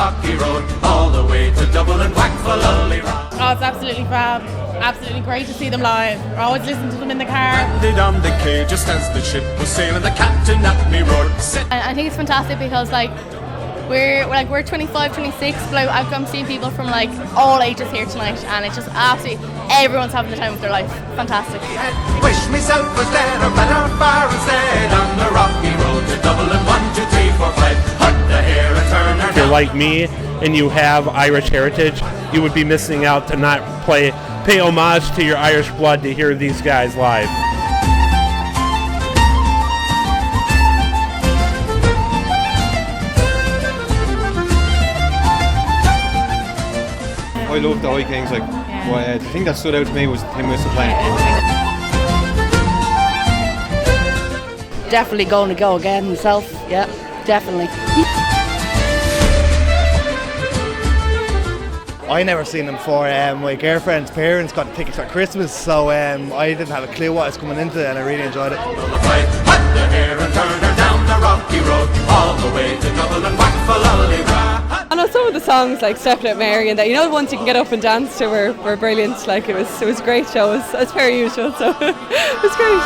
rocky road, all the way to Dublin, whack for lolly rock. Oh, it's absolutely fab. Absolutely great to see them live. I always listen to them in the car. Landed on the quay just as the ship was sailing, the captain at me roared. I think it's fantastic because we're 25, 26, but I'm seeing people from all ages here tonight, and it's just absolutely everyone's having the time of their life. Fantastic. Wish myself was dead or better far instead on the rocky road to Dublin. 1, 2, 3, 4, 5. Hunt the hare and turn her. If you're like me and you have Irish heritage, you would be missing out to not pay homage to your Irish blood to hear these guys live. I love the High Kings. The thing that stood out to me was Tim Whistle playing. Definitely going to go again himself. Yeah, definitely. I never seen them before. My girlfriend's parents got the tickets for Christmas, so I didn't have a clue what I was coming into, and I really enjoyed it. I know some of the songs like Stepping Out Mary and that, the ones you can get up and dance to were brilliant. It was a great show. It's per usual, so it was great.